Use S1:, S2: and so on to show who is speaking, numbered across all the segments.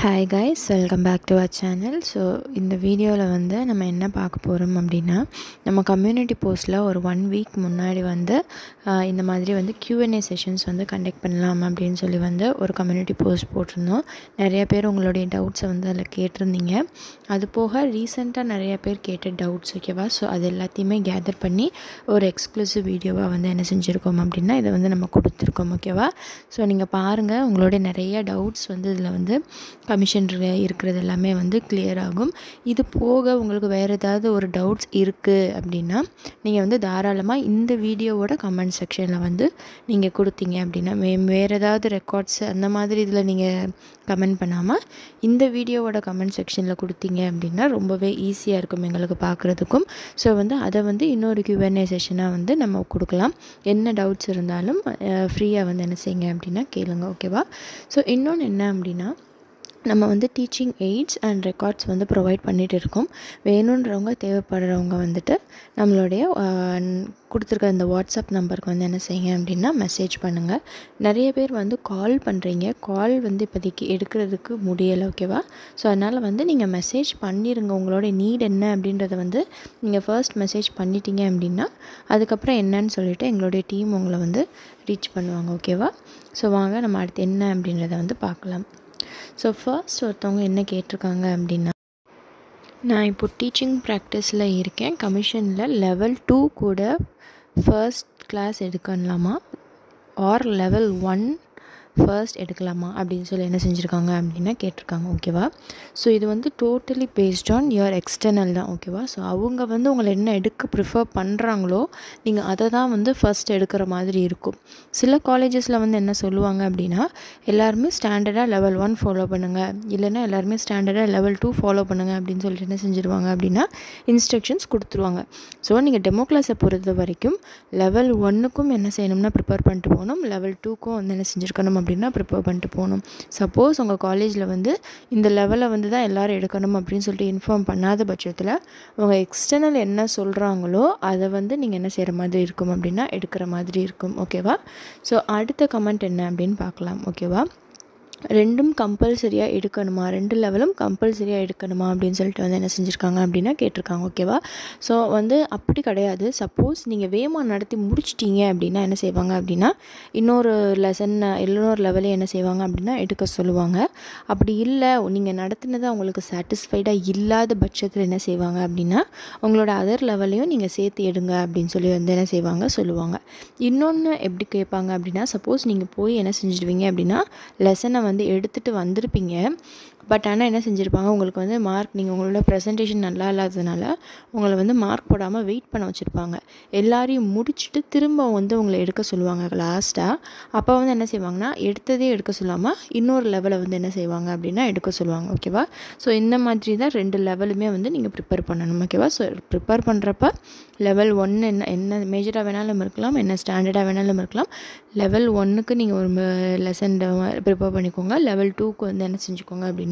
S1: Hi guys, welcome back to our channel. So இந்த வீடியோவில் வந்து நம்ம என்ன பார்க்க போகிறோம் அப்படின்னா, நம்ம கம்யூனிட்டி போஸ்ட்டில் ஒரு 1 வீக் முன்னாடி வந்து இந்த மாதிரி வந்து Q&A செஷன்ஸ் வந்து கண்டக்ட் பண்ணலாம் அப்படின்னு சொல்லி வந்து ஒரு கம்யூனிட்டி போஸ்ட் போட்டிருந்தோம். நிறைய பேர் உங்களுடைய டவுட்ஸை வந்து அதில் கேட்டிருந்தீங்க. அது போக ரீசெண்டாக நிறைய பேர் கேட்ட டவுட்ஸ் ஓகேவா. ஸோ அது எல்லாத்தையுமே கேதர் பண்ணி ஒரு எக்ஸ்க்ளூசிவ் வீடியோவாக வந்து என்ன செஞ்சுருக்கோம் அப்படின்னா இதை வந்து நம்ம கொடுத்துருக்கோம் ஓகேவா. ஸோ நீங்கள் பாருங்கள், உங்களுடைய நிறைய டவுட்ஸ் வந்து இதில் வந்து கமிஷன் இருக்கிறது எல்லாமே வந்து கிளியர் ஆகும். இது போக உங்களுக்கு வேறு ஏதாவது ஒரு டவுட்ஸ் இருக்குது அப்படின்னா நீங்கள் வந்து தாராளமாக இந்த வீடியோவோட கமெண்ட் செக்ஷனில் வந்து நீங்கள் கொடுத்தீங்க அப்படின்னா வேறு ஏதாவது ரெக்கார்ட்ஸ் அந்த மாதிரி இதில் நீங்கள் கமெண்ட் பண்ணாமல் இந்த வீடியோவோட கமெண்ட் செக்ஷனில் கொடுத்தீங்க அப்படின்னா ரொம்பவே ஈஸியாக இருக்கும் எங்களுக்கு பார்க்குறதுக்கும். ஸோ வந்து அதை வந்து இன்னொரு Q&A செஷனாக வந்து நம்ம கொடுக்கலாம். என்ன டவுட்ஸ் இருந்தாலும் ஃப்ரீயாக வந்து என்ன செய்யுங்க அப்படின்னா கேளுங்க ஓகேவா. ஸோ இன்னொன்று என்ன அப்படின்னா, நம்ம வந்து டீச்சிங் எய்ட்ஸ் அண்ட் ரெக்கார்ட்ஸ் வந்து ப்ரொவைட் பண்ணிகிட்டு இருக்கோம். வேணுன்றவங்க தேவைப்படுறவங்க வந்துட்டு நம்மளுடைய கொடுத்துருக்க இந்த வாட்ஸ்அப் நம்பருக்கு வந்து என்ன செய்யுங்க அப்படின்னா மெசேஜ் பண்ணுங்கள். நிறைய பேர் வந்து கால் பண்ணுறீங்க, கால் வந்து இப்போதைக்கு எடுக்கிறதுக்கு முடியலை ஓகேவா. ஸோ அதனால் வந்து நீங்கள் மெசேஜ் பண்ணிடுங்க. உங்களோட நீட் என்ன அப்படின்றத வந்து நீங்கள் ஃபர்ஸ்ட் மெசேஜ் பண்ணிட்டீங்க அப்படின்னா அதுக்கப்புறம் என்னன்னு சொல்லிவிட்டு எங்களுடைய டீம் உங்களை வந்து ரீச் பண்ணுவாங்க ஓகேவா. ஸோ வாங்க நம்ம அடுத்து என்ன அப்படின்றத வந்து பார்க்கலாம். ஸோ ஃபர்ஸ்ட் ஒருத்தவங்க என்ன கேட்டிருக்காங்க அப்படின்னா, நான் இப்போ டீச்சிங் ப்ராக்டிஸில் இருக்கேன், கமிஷனில் லெவல் 2 கூட ஃபர்ஸ்ட் கிளாஸ் எடுக்கலாமா ஆர் லெவல் 1 ஃபர்ஸ்ட் எடுக்கலாமா அப்படின்னு சொல்லி என்ன செஞ்சுருக்காங்க அப்படின்னா கேட்டிருக்காங்க ஓகேவா. ஸோ இது வந்து totally based on your external தான் ஓகேவா. ஸோ அவங்க வந்து உங்களை என்ன எடுக்க ப்ரிஃபர் பண்ணுறாங்களோ நீங்கள் அதை தான் வந்து ஃபர்ஸ்ட் எடுக்கிற மாதிரி இருக்கும். சில காலேஜஸில் வந்து என்ன சொல்லுவாங்க அப்படின்னா, எல்லாருமே ஸ்டாண்டர்டாக லெவல் 1 ஃபாலோ பண்ணுங்கள், இல்லைன்னா எல்லாருமே ஸ்டாண்டர்டாக லெவல் 2 ஃபாலோ பண்ணுங்கள் அப்படின்னு சொல்லிட்டு என்ன செஞ்சுருவாங்க அப்படின்னா இன்ஸ்ட்ரக்ஷன்ஸ் கொடுத்துருவாங்க. ஸோ நீங்கள் டெமோ கிளாஸை பொறுத்த வரைக்கும் லெவல் 1க்கும் என்ன செய்யணும்னா ப்ரிப்பேர் பண்ணிட்டு போகணும், லெவல் 2க்கும் வந்து என்ன செஞ்சுருக்கணும் அப்படின்னா ப்ரிப்பேர் பண்ணிட்டு போகணும். சப்போஸ் உங்கள் காலேஜில் வந்து இந்த லெவலை வந்து தான் எல்லோரும் எடுக்கணும் அப்படின்னு சொல்லிட்டு இன்ஃபார்ம் பண்ணாத பட்சத்தில் உங்கள் எக்ஸ்டர்னல் என்ன சொல்கிறாங்களோ அதை வந்து நீங்கள் என்ன செய்கிற மாதிரி இருக்கும் அப்படின்னா எடுக்கிற மாதிரி இருக்கும் ஓகேவா. ஸோ அடுத்த கமெண்ட் என்ன அப்படின்னு பார்க்கலாம் ஓகேவா. ரெண்டும் கம்பல்சரியாக எடுக்கணுமா, 2 லெவலும் கம்பல்சரியாக எடுக்கணுமா அப்படின்னு சொல்லிட்டு வந்து என்ன செஞ்சுருக்காங்க அப்படின்னா கேட்டிருக்காங்க ஓகேவா. ஸோ வந்து அப்படி கிடையாது. சப்போஸ் நீங்கள் வேகமாக நடத்தி முடிச்சிட்டிங்க அப்படின்னா என்ன செய்வாங்க அப்படின்னா இன்னொரு லெவலே என்ன செய்வாங்க அப்படின்னா எடுக்க சொல்லுவாங்க. அப்படி இல்லை நீங்கள் நடத்தினது அவங்களுக்கு சாட்டிஸ்ஃபைடாக இல்லாத பட்சத்தில் என்ன செய்வாங்க அப்படின்னா உங்களோட அதர் லெவலையும் நீங்கள் சேர்த்து எடுங்க அப்படின்னு சொல்லி வந்து என்ன செய்வாங்க சொல்லுவாங்க. இன்னொன்று எப்படி கேட்பாங்க அப்படின்னா, சப்போஸ் நீங்கள் போய் என்ன செஞ்சுடுவீங்க அப்படின்னா லெசனை வந்து எடுத்துகிட்டு வந்திருப்பீங்க, பட் ஆனால் என்ன செஞ்சுருப்பாங்க உங்களுக்கு வந்து மார்க், நீங்கள் உங்களோட ப்ரெசன்டேஷன் நல்லா இல்லாததுனால உங்களை வந்து மார்க் போடாமல் வெயிட் பண்ண வச்சுருப்பாங்க. எல்லாரையும் முடிச்சுட்டு திரும்ப வந்து உங்களை எடுக்க சொல்லுவாங்க லாஸ்ட்டாக. அப்போ வந்து என்ன செய்வாங்கன்னா எடுத்ததே எடுக்க சொல்லாமல் இன்னொரு லெவலை வந்து என்ன செய்வாங்க அப்படின்னா எடுக்க சொல்லுவாங்க ஓகேவா. ஸோ இந்த மாதிரி தான் 2 லெவலுமே வந்து நீங்கள் ப்ரிப்பேர் பண்ணணும் ஓகேவா. ஸோ ப்ரிப்பேர் பண்ணுறப்ப லெவல் 1 என்ன மேஜராக வேணாலும் இருக்கலாம், என்ன ஸ்டாண்டர்டாக வேணாலும் இருக்கலாம். லெவல் 1க்கு நீங்கள் ஒரு லெசன் ப்ரிப்பேர் பண்ணிக்கோங்க, லெவல் 2க்கு வந்து என்ன செஞ்சுக்கோங்க அப்படின்னா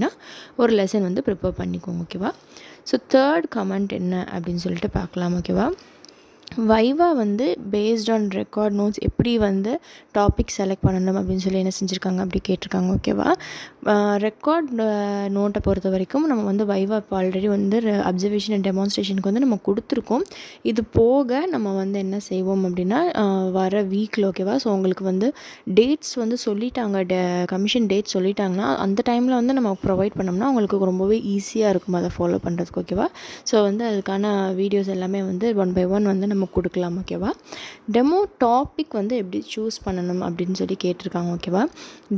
S1: ஒரு லெசன் வந்து ப்ரிப்பேர் பண்ணிக்கோங்க ஓகேவா. ஸோ தேர்ட் கமெண்ட் என்ன அப்படின்னு சொல்லிட்டு பார்க்கலாம் ஓகேவா. வைவா வந்து பேஸ்ட் ஆன் ரெக்கார்ட் நோட்ஸ் எப்படி வந்து டாபிக் செலக்ட் பண்ணணும் அப்படின்னு சொல்லி என்ன செஞ்சுருக்காங்க அப்படி கேட்டிருக்காங்க ஓகேவா. ரெக்கார்ட் நோட்டை பொறுத்த வரைக்கும் நம்ம வந்து வைவா இப்போ ஆல்ரெடி வந்து அப்சர்வேஷன் அண்ட் டெமான்ஸ்ட்ரேஷனுக்கு வந்து நம்ம கொடுத்துருக்கோம். இது போக நம்ம வந்து என்ன செய்வோம் அப்படின்னா வர வீக்கில் ஓகேவா. ஸோ உங்களுக்கு வந்து டேட்ஸ் வந்து சொல்லிட்டாங்க, கமிஷன் டேட் சொல்லிட்டாங்கன்னா அந்த டைமில் வந்து நம்ம ப்ரொவைட் பண்ணோம்னா உங்களுக்கு ரொம்பவே ஈஸியாக இருக்கும் அதை ஃபாலோ பண்ணுறதுக்கு ஓகேவா. ஸோ வந்து அதுக்கான வீடியோஸ் எல்லாமே வந்து 1 by 1 வந்து நம்ம கொடுக்கலாம் ஓகேவா. டெமோ டாபிக் வந்து எப்படி சூஸ் பண்ணணும் அப்படின்னு சொல்லி கேட்டிருக்காங்க ஓகேவா.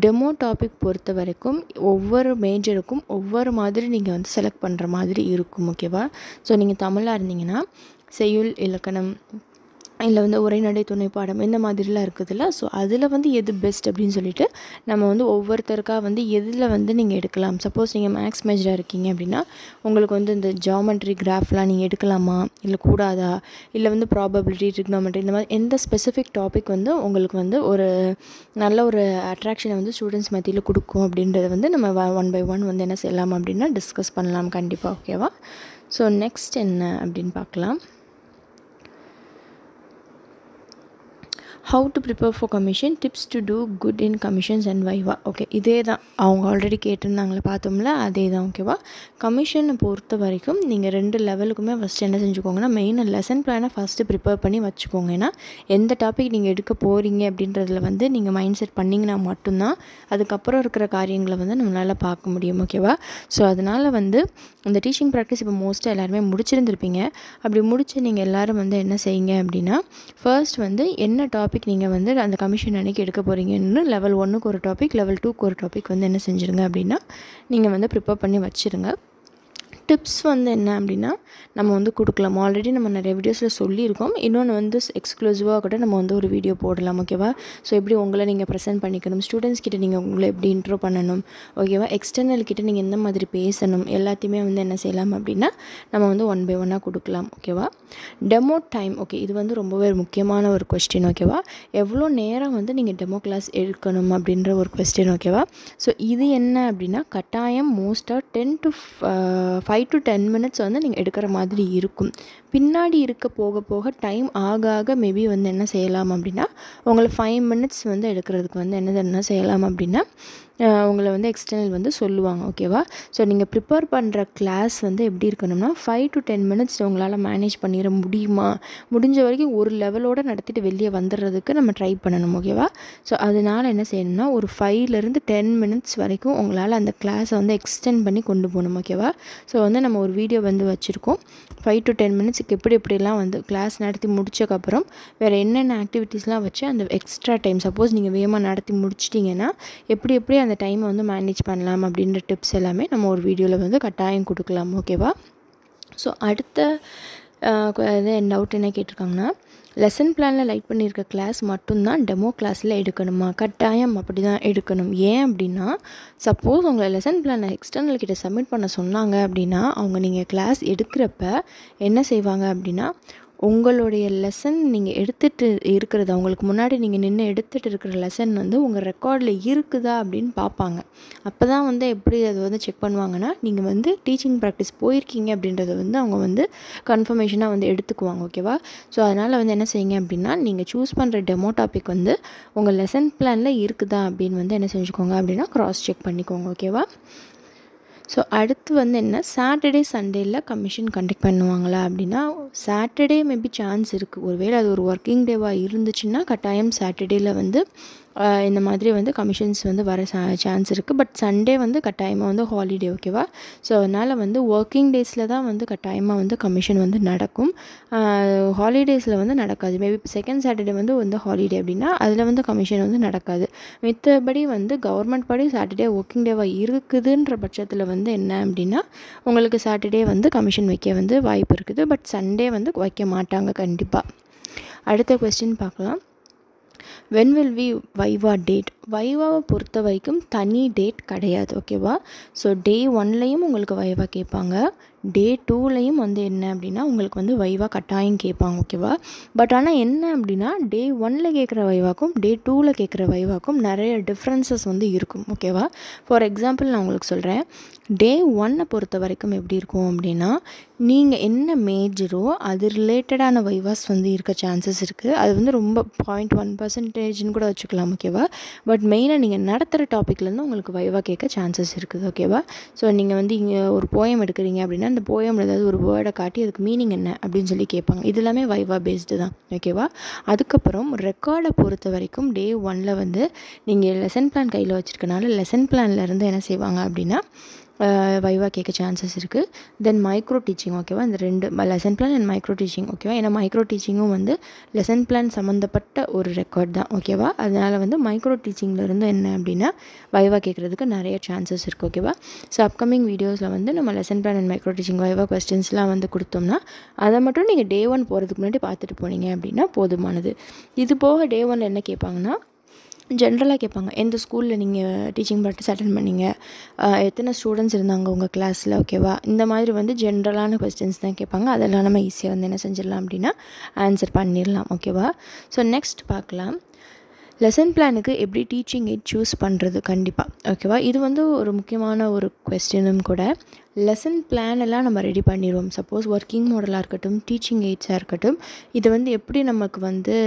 S1: டெமோ டாபிக் பொறுத்த வரைக்கும் ஒவ்வொரு மேஜருக்கும் ஒவ்வொரு மாதிரி நீங்கள் வந்து செலக்ட் பண்ணுற மாதிரி இருக்கும் ஓகேவா. ஸோ நீங்கள் தமிழாக இருந்தீங்கன்னா செய்யுள், இலக்கணம், இல்லை வந்து உரைநடை, துணை பாடம் இந்த மாதிரிலாம் இருக்குதுல்ல. ஸோ அதில் வந்து எது பெஸ்ட் அப்படின்னு சொல்லிட்டு நம்ம வந்து ஒவ்வொருத்தருக்காக வந்து எதில் வந்து நீங்கள் எடுக்கலாம். சப்போஸ் நீங்கள் மேக்ஸ் மேஜராக இருக்கீங்க அப்படின்னா உங்களுக்கு வந்து இந்த ஜாமெட்ரி, கிராஃப்லாம் நீங்கள் எடுக்கலாமா இல்லை கூடாதா, இல்லை வந்து ப்ராபபிலிட்டி, ட்ரிக்னாமெட்ரி இந்த மாதிரி எந்த ஸ்பெசிஃபிக் டாபிக் வந்து உங்களுக்கு வந்து ஒரு நல்ல ஒரு அட்ராக்ஷனை வந்து ஸ்டூடெண்ட்ஸ் மத்தியில் கொடுக்கும் அப்படின்றத வந்து நம்ம 1 by 1 வந்து என்ன செய்யலாம் அப்படின்னா டிஸ்கஸ் பண்ணலாம் கண்டிப்பாக ஓகேவா. ஸோ நெக்ஸ்ட் என்ன அப்படின்னு பார்க்கலாம். How to prepare for commission, tips to do good in commissions and viva. Okay, இதே தான் அவங்க ஆல்ரெடி கேட்டிருந்தாங்களே பார்த்தோம்ல, அதே தான். ஓகேவா, கமிஷனை பொறுத்த வரைக்கும் நீங்கள் 2 லெவலுக்குமே ஃபஸ்ட்டு என்ன செஞ்சுக்கோங்கன்னா, மெயினாக லெசன் பிளானை ஃபஸ்ட்டு ப்ரிப்பேர் பண்ணி வச்சுக்கோங்க. ஏன்னா எந்த டாபிக் நீங்கள் எடுக்க போகிறீங்க அப்படின்றதுல வந்து நீங்கள் மைண்ட் செட் பண்ணிங்கன்னா மட்டும்தான் அதுக்கப்புறம் இருக்கிற காரியங்களை வந்து நம்மளால் பார்க்க முடியும். ஓகேவா, ஸோ அதனால் வந்து இந்த டீச்சிங் ப்ராக்டிஸ் இப்போ மோஸ்ட்டாக எல்லாருமே முடிச்சிருந்துருப்பீங்க. அப்படி முடிச்சு நீங்கள் எல்லோரும் வந்து என்ன செய்யுங்க அப்படின்னா, ஃபர்ஸ்ட் வந்து என்ன டாபிக் நீங்கள் வந்து அந்த கமிஷன் அன்றைக்கி எடுக்க போகிறீங்கன்னு லெவல் 1க்கு ஒரு டாபிக், லெவல் 2க்கு ஒரு டாபிக் வந்து என்ன செஞ்சுருங்க அப்படின்னா நீங்கள் வந்து ப்ரிப்பேர் பண்ணி வச்சுருங்க. டிப்ஸ் வந்து என்ன அப்படின்னா நம்ம வந்து கொடுக்கலாம். ஆல்ரெடி நம்ம நிறைய வீடியோஸில் சொல்லியிருக்கோம். இன்னொன்று வந்து எக்ஸ்க்ளூசிவாக கூட நம்ம வந்து ஒரு வீடியோ போடலாம். ஓகேவா, ஸோ எப்படி உங்களை நீங்கள் ப்ரெசென்ட் பண்ணிக்கணும், ஸ்டூடெண்ட்ஸ் கிட்ட நீங்கள் உங்களை எப்படி இன்ட்ரோ பண்ணணும், ஓகேவா, எக்ஸ்டர்னல் கிட்ட நீங்கள் எந்த மாதிரி பேசணும், எல்லாத்தையுமே வந்து என்ன செய்யலாம் அப்படின்னா நம்ம வந்து 1 by 1 கொடுக்கலாம். ஓகேவா, டெமோ டைம். ஓகே, இது வந்து ரொம்பவே முக்கியமான ஒரு கொஸ்டின். ஓகேவா, எவ்வளோ நேரம் வந்து நீங்கள் டெமோ கிளாஸ் எடுக்கணும் அப்படின்ற ஒரு கொஸ்டின். ஓகேவா, ஸோ இது என்ன அப்படின்னா கட்டாயம் மோஸ்ட்டாக 5 to 10 minutes வந்து நீங்கள் எடுக்கிற மாதிரி இருக்கும். பின்னாடி இருக்க போக போக டைம் ஆக மேபி வந்து என்ன செய்யலாம் அப்படின்னா உங்களை 5 minutes வந்து எடுக்கிறதுக்கு வந்து என்ன செய்யலாம் அப்படின்னா உங்களை வந்து எக்ஸ்டர்னல் வந்து சொல்லுவாங்க. ஓகேவா, ஸோ நீங்கள் ப்ரிப்பேர் பண்ணுற கிளாஸ் வந்து எப்படி இருக்கணும்னா 5 to 10 minutes உங்களால் மேனேஜ் பண்ணிட முடியுமா, முடிஞ்ச வரைக்கும் ஒரு லெவலோடு நடத்திட்டு வெளியே வந்துடுறதுக்கு நம்ம ட்ரை பண்ணணும். ஓகேவா, ஸோ அதனால் என்ன செய்யணும்னா ஒரு 5 to 10 minutes வரைக்கும் உங்களால் அந்த கிளாஸை வந்து எக்ஸ்டெண்ட் பண்ணி கொண்டு போகணும். ஓகேவா, ஸோ வந்து நம்ம ஒரு வீடியோ வந்து வச்சுருக்கோம். 5 to 10 minutesக்கு எப்படிலாம் வந்து கிளாஸ் நடத்தி முடிச்சக்கப்புறம் வேறு என்னென்ன ஆக்டிவிட்டீஸ்லாம் வச்சு அந்த எக்ஸ்ட்ரா டைம் சப்போஸ் நீங்கள் வேகமாக நடத்தி முடிச்சிட்டிங்கன்னா எப்படி அந்த டைமை வந்து மேனேஜ் பண்ணலாம் அப்படின்ற டிப்ஸ் எல்லாமே நம்ம ஒரு வீடியோவில் வந்து கட்டாயம் கொடுக்கலாம். ஓகேவா, ஸோ அடுத்த டவுட் என்ன கேட்டிருக்காங்கன்னா, லெசன் பிளானில் லைட் பண்ணியிருக்க கிளாஸ் மட்டும்தான் டெமோ கிளாஸில் எடுக்கணுமா? கட்டாயம் அப்படி தான் எடுக்கணும். ஏன் அப்படின்னா சப்போஸ் உங்களை லெசன் பிளானை எக்ஸ்டர்னல் கிட்ட சப்மிட் பண்ண சொன்னாங்க அப்படின்னா அவங்க நீங்கள் கிளாஸ் எடுக்கிறப்ப என்ன செய்வாங்க அப்படின்னா உங்களுடைய லெசன் நீங்கள் எடுத்துகிட்டு இருக்கிறது அவங்களுக்கு முன்னாடி நீங்கள் நின்று எடுத்துகிட்டு இருக்கிற லெசன் வந்து உங்கள் ரெக்கார்டில் இருக்குதா அப்படின்னு பார்ப்பாங்க. அப்போ தான் வந்து எப்படி அதை வந்து செக் பண்ணுவாங்கன்னா நீங்கள் வந்து டீச்சிங் ப்ராக்டிஸ் போயிருக்கீங்க அப்படின்றத வந்து அவங்க வந்து கன்ஃபர்மேஷனாக வந்து எடுத்துக்குவாங்க. ஓகேவா, ஸோ அதனால் வந்து என்ன செய்யுங்க அப்படின்னா நீங்கள் சூஸ் பண்ணுற டெமோ டாபிக் வந்து உங்கள் லெசன் பிளானில் இருக்குதா அப்படின்னு வந்து என்ன செஞ்சுக்கோங்க அப்படின்னா க்ராஸ் செக் பண்ணிக்கோங்க. ஓகேவா, ஸோ அடுத்து வந்து என்ன சாட்டர்டே சண்டேயில் கமிஷன் கண்டக்ட் பண்ணுவாங்களா அப்படின்னா சாட்டர்டே மேபி சான்ஸ் இருக்குது. ஒருவேளை அது ஒரு ஒர்க்கிங் டேவாக இருந்துச்சுன்னா கட்டாயம் சாட்டர்டேயில் வந்து இந்த மாதிரி வந்து கமிஷன்ஸ் வந்து வர சான்ஸ் இருக்குது. பட் சண்டே வந்து கட்டாயமாக வந்து ஹாலிடே. ஓகேவா, ஸோ அதனால் வந்து ஒர்க்கிங் டேஸில் தான் வந்து கட்டாயமாக வந்து கமிஷன் வந்து நடக்கும். ஹாலிடேஸில் வந்து நடக்காது. மேபி செகண்ட் சாட்டர்டே வந்து ஹாலிடே அப்படின்னா அதில் வந்து கமிஷன் வந்து நடக்காது. மித்தபடி வந்து கவர்மெண்ட் படி சாட்டர்டே ஒர்க்கிங் டேவாக இருக்குதுன்ற பட்சத்தில் வந்து என்ன அப்படின்னா உங்களுக்கு சாட்டர்டே வந்து கமிஷன் வைக்க வந்து வாய்ப்பு இருக்குது. பட் சண்டே வந்து வைக்க மாட்டாங்க கண்டிப்பாக. அடுத்த கொஸ்டின் பார்க்கலாம். when will we viva date? வைவாவை பொறுத்த வரைக்கும் தனி டேட் கிடையாது. ஓகேவா, ஸோ டே 1லையும் உங்களுக்கு வைவா கேட்பாங்க, டே 2லையும் வந்து என்ன அப்படின்னா உங்களுக்கு வந்து வைவா கட்டாயம் கேட்பாங்க. ஓகேவா, பட் ஆனால் என்ன அப்படின்னா டே 1ல் கேட்குற வைவாக்கும் டே 2ல் கேட்குற வைவாக்கும் நிறைய டிஃப்ரென்சஸ் வந்து இருக்கும். ஓகேவா, ஃபார் எக்ஸாம்பிள் நான் உங்களுக்கு சொல்கிறேன். டே 1 பொறுத்த வரைக்கும் எப்படி இருக்கும் அப்படின்னா நீங்கள் என்ன மேஜரோ அது ரிலேட்டடான வைவாஸ் வந்து இருக்க சான்சஸ் இருக்குது. அது வந்து ரொம்ப 0.1% கூட வச்சுக்கலாம். ஓகேவா, பட் மெயினாக நீங்கள் நடத்துகிற டாப்பிக்லேருந்து உங்களுக்கு வைவா கேட்க சான்சஸ் இருக்குது. ஓகேவா, ஸோ நீங்கள் வந்து இங்கே ஒரு போயம் எடுக்கிறீங்க அப்படின்னா அந்த போயமில் ஏதாவது ஒரு வேர்டை காட்டி அதுக்கு மீனிங் என்ன அப்படின்னு சொல்லி கேட்பாங்க. இது எல்லாமே வைவா பேஸ்டு தான். ஓகேவா, அதுக்கப்புறம் ரெக்கார்டை பொறுத்த வரைக்கும் டே 1ல் வந்து நீங்கள் லெசன் பிளான் கையில் வச்சுருக்கனால லெசன் பிளான்லேருந்து என்ன செய்வாங்க அப்படின்னா வைவா கேட்க சான்சஸ் இருக்குது. தென் மைக்ரோ டீச்சிங். ஓகேவா, இந்த 2 lesson plan and micro teaching. ஓகேவா, ஏன்னா மைக்ரோ டீச்சிங்கும் வந்து லெசன் பிளான் சம்மந்தப்பட்ட ஒரு ரெக்கார்ட் தான். ஓகேவா, அதனால் வந்து மைக்ரோ டீச்சிங்லேருந்து என்ன அப்படின்னா வைவா கேட்குறதுக்கு நிறைய சான்சஸ் இருக்குது. ஓகேவா, ஸோ அப்கமிங் வீடியோஸில் வந்து நம்ம lesson plan and micro teaching viva கொஸ்டின்ஸ்லாம் வந்து கொடுத்தோம்னா அதை மட்டும் நீங்கள் டே 1 போகிறதுக்கு முன்னாடி பார்த்துட்டு போனீங்க அப்படின்னா போதுமானது. இது போக டே 1 என்ன கேட்பாங்கன்னா ஜென்ரலாக கேட்பாங்க. எந்த ஸ்கூலில் நீங்கள் டீச்சிங் ப்ராக்டிஸ் அட்டென்ட் பண்ணீங்க, எத்தனை ஸ்டூடெண்ட்ஸ் இருந்தாங்க உங்கள் கிளாஸில். ஓகேவா, இந்த மாதிரி வந்து ஜென்ரலான கொஸ்டின்ஸ் தான் கேட்பாங்க. அதெல்லாம் நம்ம ஈஸியாக வந்து என்ன செஞ்சிடலாம் அப்படின்னா ஆன்சர் பண்ணிடலாம். ஓகேவா, ஸோ நெக்ஸ்ட் பார்க்கலாம். லெசன் பிளானுக்கு எப்படி டீச்சிங் எய்ட் சூஸ் பண்ணுறது கண்டிப்பாக ஓகேவா. இது வந்து ஒரு முக்கியமான ஒரு கொஸ்டினும் கூட. லெசன் பிளான் எல்லாம் நம்ம ரெடி பண்ணிடுவோம். சப்போஸ் ஒர்க்கிங் மாடலாக இருக்கட்டும், டீச்சிங் எய்ட்ஸாக இருக்கட்டும், இதை வந்து எப்படி நமக்கு வந்து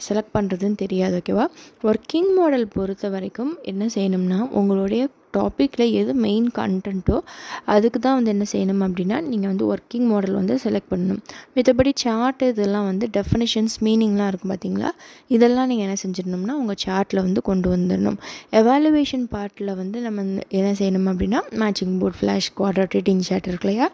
S1: செலக்ட் பண்ணுறதுன்னு தெரியாது ஓகேவா. ஒர்க்கிங் மாடல் பொறுத்த வரைக்கும் என்ன செய்யணும்னா, உங்களுடைய டாப்பிக்கில் எது மெயின் கண்டென்ட்டோ அதுக்கு தான் வந்து என்ன செய்யணும் அப்படின்னா, நீங்கள் வந்து ஒர்க்கிங் மாடல் வந்து செலக்ட் பண்ணணும். மற்றபடி சார்ட் இதெல்லாம் வந்து டெஃபினிஷன்ஸ் மீனிங்லாம் இருக்கும் பார்த்தீங்களா, இதெல்லாம் நீங்கள் என்ன செஞ்சிடணும்னா உங்கள் சார்ட்டில் வந்து கொண்டு வந்துடணும். எவாலுவேஷன் பார்ட்டில் வந்து நம்ம என்ன செய்யணும் அப்படின்னா, மேட்சிங் போர்ட், ஃப்ளாஷ், குவாட்ரேட்டிங் சார்ட் இருக்கு இல்லையா,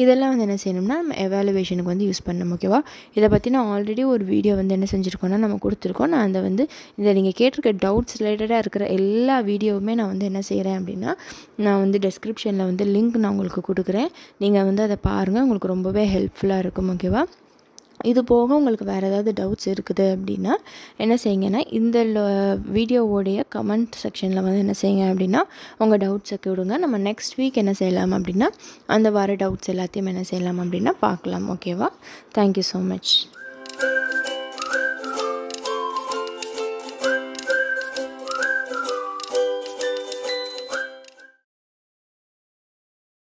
S1: இதெல்லாம் வந்து என்ன செய்யணும்னா நம்ம எவாலுவேஷனுக்கு வந்து யூஸ் பண்ணணும் ஓகேவா. இதை பற்றி நான் ஆல்ரெடி ஒரு வீடியோ வந்து என்ன செஞ்சுருக்கோன்னா நம்ம கொடுத்துருக்கோம். நான் அதை வந்து இதை நீங்கள் கேட்டிருக்க டவுட்ஸ் ரிலேட்டடாக இருக்கிற எல்லா வீடியோவுமே நான் வந்து என்ன செய்கிறேன் அப்படின்னா, நான் வந்து டெஸ்கிரிப்ஷனில் வந்து லிங்க் நான் உங்களுக்கு கொடுக்குறேன். நீங்கள் வந்து அதை பாருங்கள், உங்களுக்கு ரொம்பவே ஹெல்ப்ஃபுல்லாக இருக்கும் ஓகேவா. இது போக உங்களுக்கு வேறு ஏதாவது டவுட்ஸ் இருக்குது அப்படின்னா என்ன செய்யுங்கன்னா, இந்த வீடியோவோடைய கமெண்ட் செக்ஷனில் வந்து என்ன செய்யுங்க அப்படின்னா உங்கள் டவுட்ஸை கொடுங்க. நம்ம நெக்ஸ்ட் வீக் என்ன செய்யலாம் அப்படின்னா அந்த வர டவுட்ஸ் எல்லாத்தையும் என்ன செய்யலாம் அப்படின்னா பார்க்கலாம் ஓகேவா. Thank you so much.